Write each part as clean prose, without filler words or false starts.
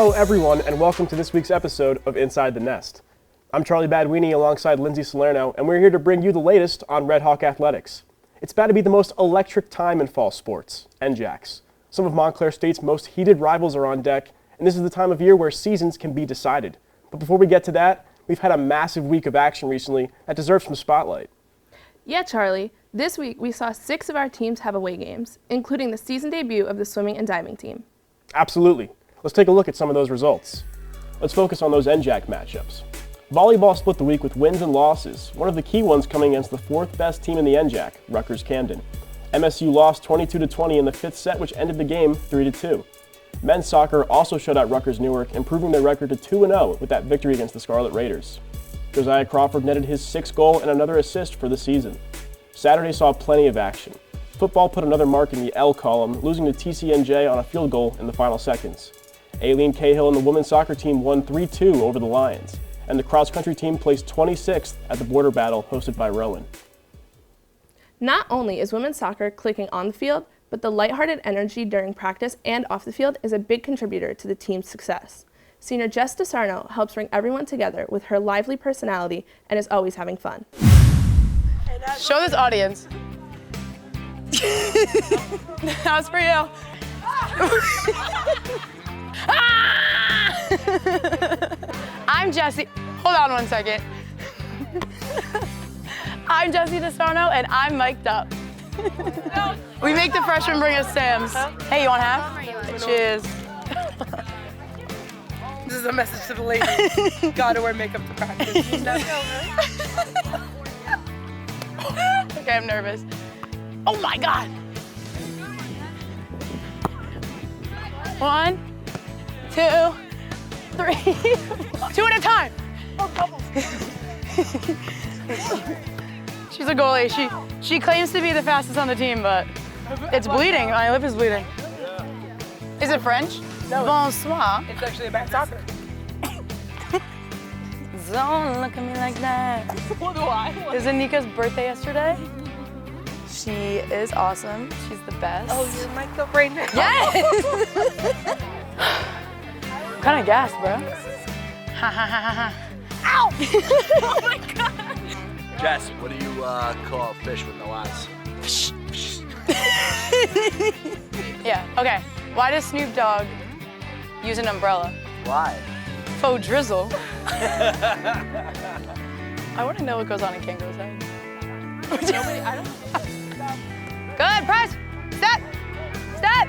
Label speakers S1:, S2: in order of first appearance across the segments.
S1: Hello everyone, and welcome to this week's episode of Inside the Nest. I'm Charlie Baduini alongside Lyndsey Salerno, and we're here to bring you the latest on Red Hawk athletics. It's about to be the most electric time in fall sports, NJACs. Some of Montclair State's most heated rivals are on deck, and this is the time of year where seasons can be decided. But before we get to that, we've had a massive week of action recently that deserves some spotlight.
S2: Yeah, Charlie. This week we saw 6 of our teams have away games, including the season debut of the swimming and diving team.
S1: Absolutely. Let's take a look at some of those results. Let's focus on those NJAC matchups. Volleyball split the week with wins and losses, one of the key ones coming against the 4th best team in the NJAC, Rutgers-Camden. MSU lost 22-20 in the 5th set, which ended the game 3-2. Men's soccer also shut out Rutgers-Newark, improving their record to 2-0 with that victory against the Scarlet Raiders. Josiah Crawford netted his 6th goal and another assist for the season. Saturday saw plenty of action. Football put another mark in the L column, losing to TCNJ on a field goal in the final seconds. Aileen Cahill and the women's soccer team won 3-2 over the Lions, and the cross-country team placed 26th at the border battle hosted by Rowan.
S2: Not only is women's soccer clicking on the field, but the lighthearted energy during practice and off the field is a big contributor to the team's success. Senior Jessie DeSarno helps bring everyone together with her lively personality and is always having fun.
S3: Show this audience. That was for you. I'm Jessie. Hold on one second. I'm Jessie DeSarno, and I'm mic'd up. We make the freshmen bring us Sam's. Hey, you want half? Cheers.
S4: This is a message to the ladies. Gotta wear makeup to practice.
S3: Okay, I'm nervous. Oh my God. 1, 2, 3. 2 at a time. She's a goalie. She claims to be the fastest on the team, but it's bleeding. My lip is bleeding. Is it French?
S4: No.
S3: Bonsoir.
S4: It's actually about soccer.
S3: Don't look at me like that.
S4: What do I?
S3: Is it Nika's birthday yesterday? She is awesome. She's the best.
S4: Oh, you're mic'd up right now.
S3: Yes! I'm kind of gassed, bro. Ha ha ha ha. Ow! Oh my God.
S5: Jess, what do you call fish with no eyes?
S3: Yeah, okay. Why does Snoop Dogg use an umbrella?
S5: Why?
S3: Faux drizzle. I want to know what goes on in Kango's head.
S4: Nobody, I don't.
S3: Good, press! Step! Step!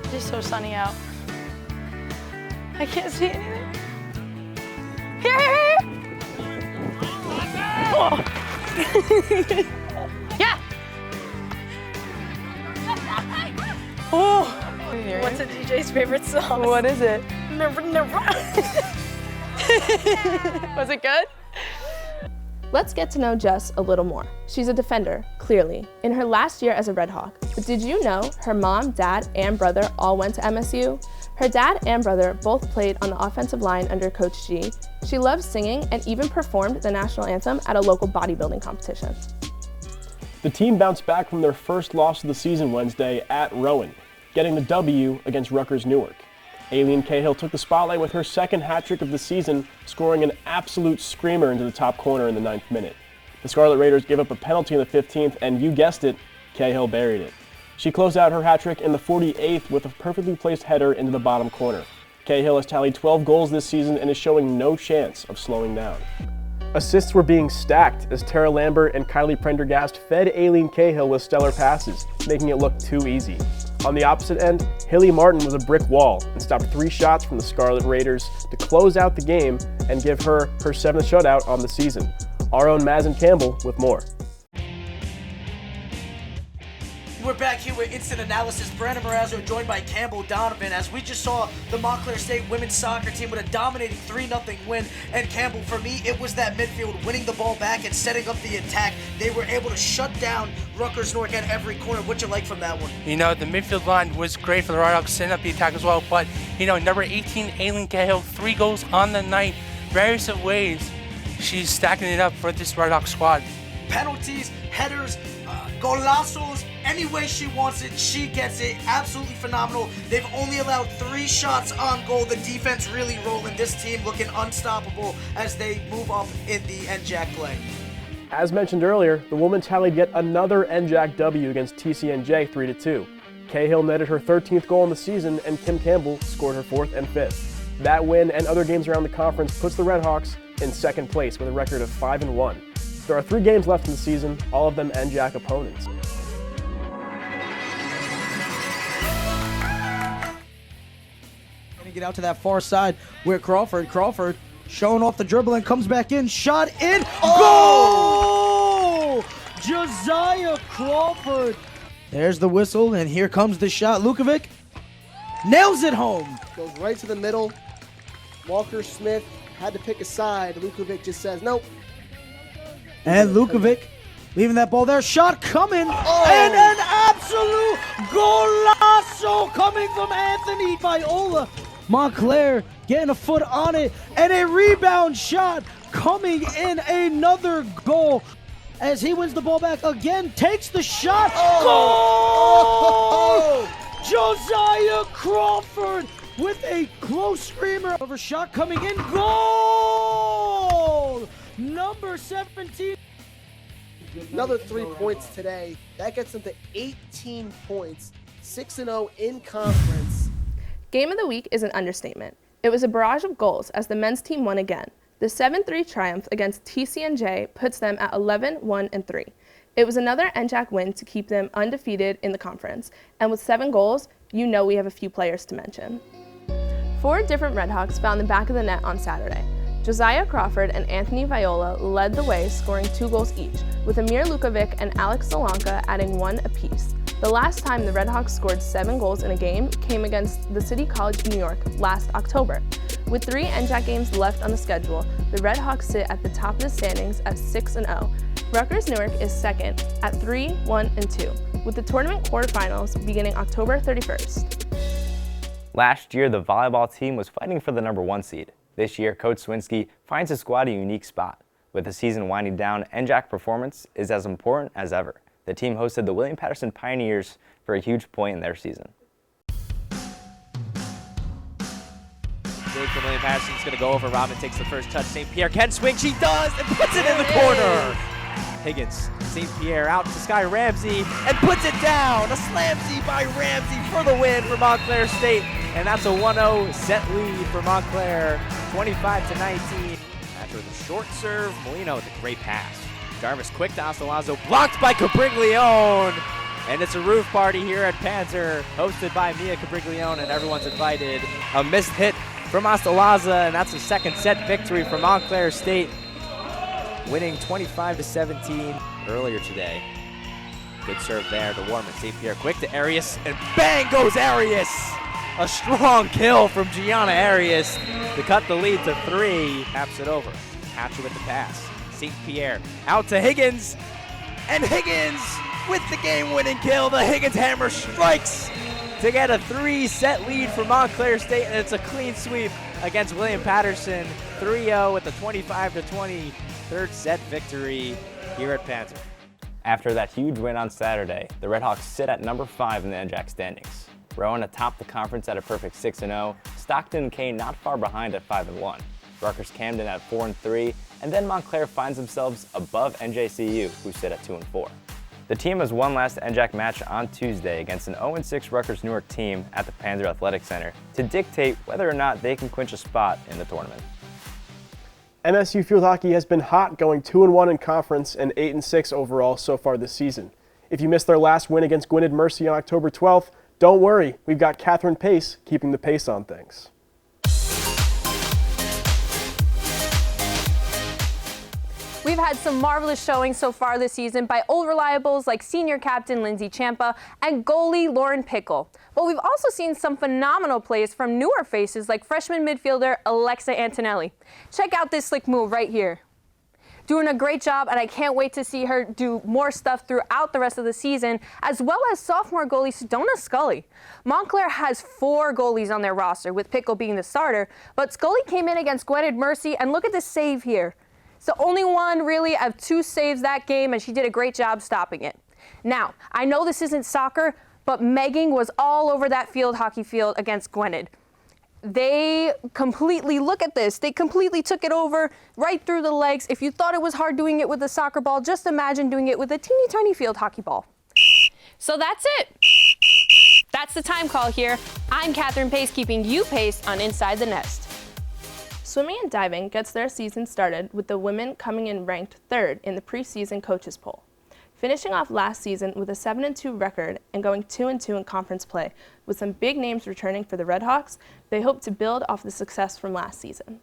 S3: It's just so sunny out. I can't see anything. Here, here, here! Oh. Yeah! Oh!
S4: What's a DJ's favorite song?
S3: What is it?
S4: Never, never.
S3: Was it good?
S2: Let's get to know Jess a little more. She's a defender, clearly, in her last year as a Red Hawk. But did you know her mom, dad, and brother all went to MSU? Her dad and brother both played on the offensive line under Coach G. She loves singing and even performed the national anthem at a local bodybuilding competition.
S1: The team bounced back from their first loss of the season Wednesday at Rowan, getting the W against Rutgers-Newark. Aileen Cahill took the spotlight with her 2nd hat trick of the season, scoring an absolute screamer into the top corner in the 9th minute. The Scarlet Raiders gave up a penalty in the 15th, and you guessed it, Cahill buried it. She closed out her hat trick in the 48th with a perfectly placed header into the bottom corner. Cahill has tallied 12 goals this season and is showing no chance of slowing down. Assists were being stacked as Tara Lambert and Kylie Prendergast fed Aileen Cahill with stellar passes, making it look too easy. On the opposite end, Hilly Martin was a brick wall and stopped 3 shots from the Scarlet Raiders to close out the game and give her 7th shutout on the season. Our own Mazen Campbell with more.
S6: We're back here with Instant Analysis. Brandon Morazzo joined by Campbell Donovan as we just saw the Montclair State women's soccer team with a dominating 3-0 win. And Campbell, for me, it was that midfield winning the ball back and setting up the attack. They were able to shut down Rutgers-Newark at every corner. What'd you like from that one?
S7: You know, the midfield line was great for the Red Hawks, setting up the attack as well. But, you know, number 18, Aileen Cahill, 3 goals on the night. Various of ways she's stacking it up for this Red Hawks squad.
S6: Penalties, headers, golazos, any way she wants it, she gets it. Absolutely phenomenal. They've only allowed 3 shots on goal. The defense really rolling. This team looking unstoppable as they move up in the NJAC play.
S1: As mentioned earlier, the women tallied yet another NJAC W against TCNJ 3-2. Cahill netted her 13th goal in the season, and Kim Campbell scored her 4th and 5th. That win and other games around the conference puts the Redhawks in second place with a record of 5-1. There are 3 games left in the season, all of them NJAC opponents.
S6: Gonna get out to that far side where Crawford showing off the dribble and comes back in, shot in, goal! Josiah Crawford. There's the whistle, and here comes the shot. Lukovic nails it home.
S8: Goes right to the middle. Walker Smith had to pick a side. Lukovic just says nope.
S6: And Lukovic leaving that ball there. Shot coming. And an absolute golazo coming from Anthony Viola. Montclair getting a foot on it. And a rebound shot coming in, another goal. As he wins the ball back again, takes the shot. Goal! Josiah Crawford with a close screamer. Over shot coming in. Goal! Number 17.
S8: Another 3 points today. That gets them to 18 points. 6-0 in conference.
S2: Game of the week is an understatement. It was a barrage of goals as the men's team won again. The 7-3 triumph against TCNJ puts them at 11-1-3. It was another NJAC win to keep them undefeated in the conference. And with 7 goals, you know we have a few players to mention. 4 different Redhawks found the back of the net on Saturday. Josiah Crawford and Anthony Viola led the way, scoring 2 goals each, with Amir Lukovic and Alex Solanka adding 1 apiece. The last time the Redhawks scored 7 goals in a game came against the City College of New York last October. With 3 NJAC games left on the schedule, the Redhawks sit at the top of the standings at 6-0. Rutgers Newark is second at 3-1-2, with the tournament quarterfinals beginning October 31st.
S9: Last year, the volleyball team was fighting for the number 1 seed. This year, Coach Swinski finds his squad a unique spot. With the season winding down, NJAC performance is as important as ever. The team hosted the William Patterson Pioneers for a huge point in their season.
S10: Big from William Patterson's going to go over. Robin takes the first touch. St. Pierre can swing. She does and puts it in the corner. Higgins, St. Pierre out to Sky Ramsey and puts it down. A slamsy by Ramsey for the win for Montclair State. And that's a 1-0 set lead for Montclair, 25-19. After the short serve, Molino with a great pass. Jarvis quick to Astolazzo, blocked by Cabriglione. And it's a roof party here at Panzer, hosted by Mia Cabriglione, and everyone's invited. A missed hit from Astolazzo, and that's a second set victory for Montclair State, winning 25-17 earlier today. Good serve there to Warman. St. Pierre quick to Arias, and bang goes Arias! A strong kill from Gianna Arias to cut the lead to 3. Taps it over. Hatcher with the pass. St. Pierre out to Higgins, and Higgins with the game-winning kill. The Higgins hammer strikes to get a 3-set lead for Montclair State, and it's a clean sweep against William Patterson. 3-0 with the 25-20 third set victory here at Panther.
S9: After that huge win on Saturday, the Redhawks sit at number 5 in the NJAC standings. Rowan atop the conference at a perfect 6-0, Stockton and Kane not far behind at 5-1, Rutgers Camden at 4-3, and then Montclair finds themselves above NJCU, who sit at 2-4. The team has one last NJAC match on Tuesday against an 0-6 Rutgers Newark team at the Panzer Athletic Center to dictate whether or not they can clinch a spot in the tournament.
S1: MSU field hockey has been hot, going 2-1 in conference and 8-6 overall so far this season. If you missed their last win against Gwinnett Mercy on October 12th, don't worry, we've got Cathryn Pace keeping the pace on things.
S11: We've had some marvelous showings so far this season by old reliables like senior captain Lyndsey Champa and goalie Lauren Pickle. But we've also seen some phenomenal plays from newer faces like freshman midfielder Alexa Antonelli. Check out this slick move right here. Doing a great job, and I can't wait to see her do more stuff throughout the rest of the season, as well as sophomore goalie Sedona Scully. Montclair has 4 goalies on their roster, with Pickle being the starter, but Scully came in against Gwinnett Mercy, and look at this save here. It's the only one really of 2 saves that game, and she did a great job stopping it. Now, I know this isn't soccer, but Megan was all over that field hockey field against Gwynedd. They completely, look at this, they completely took it over right through the legs. If you thought it was hard doing it with a soccer ball, just imagine doing it with a teeny tiny field hockey ball. So that's it. That's the time call here. I'm Cathryn Pace, keeping you paced on Inside the Nest.
S2: Swimming and diving gets their season started with the women coming in ranked 3rd in the preseason coaches poll. Finishing off last season with a 7-2 record and going 2-2 in conference play, with some big names returning for the Redhawks, they hope to build off the success from last season.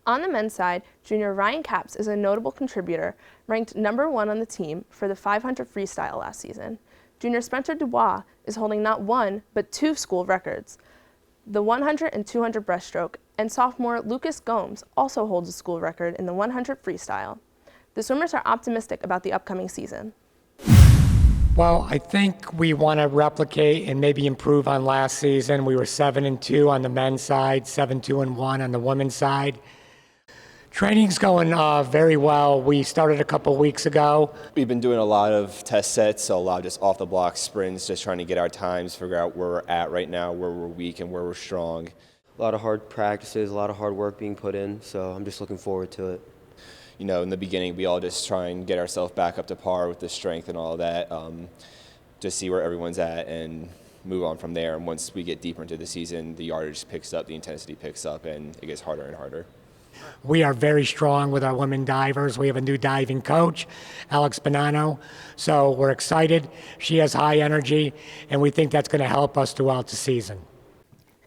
S2: On the men's side, junior Ryan Capps is a notable contributor, ranked #1 on the team for the 500 freestyle last season. Junior Spencer Dubois is holding not 1, but 2 school records, the 100 and 200 breaststroke, and sophomore Lucas Gomes also holds a school record in the 100 freestyle. The swimmers are optimistic about the upcoming season.
S12: Well, I think we want to replicate and maybe improve on last season. We were 7-2 on the men's side, 7-2-1 on the women's side. Training's going very well. We started a couple weeks ago.
S13: We've been doing a lot of test sets, so a lot of just off-the-block sprints, just trying to get our times, figure out where we're at right now, where we're weak and where we're strong.
S14: A lot of hard practices, a lot of hard work being put in, so I'm just looking forward to it.
S13: You know, in the beginning, we all just try and get ourselves back up to par with the strength and all that, just see where everyone's at and move on from there. And once we get deeper into the season, the yardage picks up, the intensity picks up, and it gets harder and harder.
S12: We are very strong with our women divers. We have a new diving coach, Alex Bonanno, so we're excited. She has high energy, and we think that's going to help us throughout the season.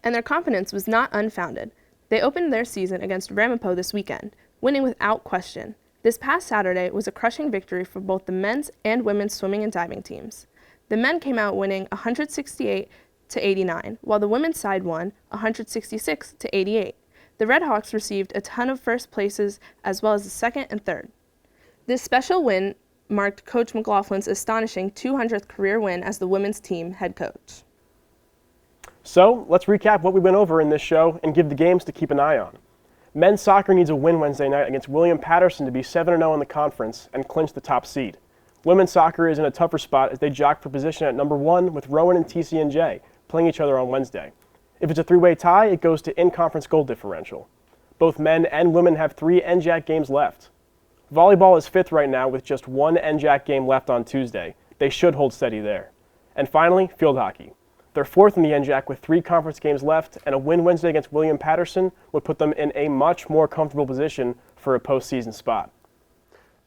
S2: And their confidence was not unfounded. They opened their season against Ramapo this weekend, winning without question. This past Saturday was a crushing victory for both the men's and women's swimming and diving teams. The men came out winning 168-89, while the women's side won 166-88. The Redhawks received a ton of first places as well as the second and third. This special win marked Coach McLaughlin's astonishing 200th career win as the women's team head coach.
S1: So let's recap what we went over in this show and give the games to keep an eye on. Men's soccer needs a win Wednesday night against William Patterson to be 7-0 in the conference and clinch the top seed. Women's soccer is in a tougher spot as they jock for position at #1 with Rowan and TCNJ playing each other on Wednesday. If it's a 3-way tie, it goes to in-conference goal differential. Both men and women have 3 NJAC games left. Volleyball is 5th right now with just 1 NJAC game left on Tuesday. They should hold steady there. And finally, field hockey. They're 4th in the NJAC with 3 conference games left, and a win Wednesday against William Patterson would put them in a much more comfortable position for a postseason spot.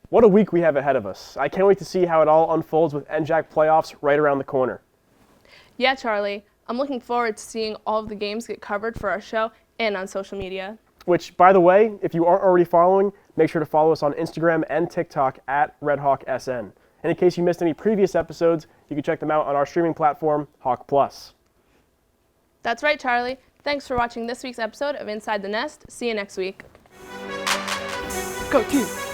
S1: What a week we have ahead of us. I can't wait to see how it all unfolds with NJAC playoffs right around the corner.
S2: Yeah, Charlie. I'm looking forward to seeing all of the games get covered for our show and on social media.
S1: Which, by the way, if you aren't already following, make sure to follow us on Instagram and TikTok at RedHawkSN. And in case you missed any previous episodes, you can check them out on our streaming platform, Hawk Plus.
S2: That's right, Charlie. Thanks for watching this week's episode of Inside the Nest. See you next week.
S1: Go team!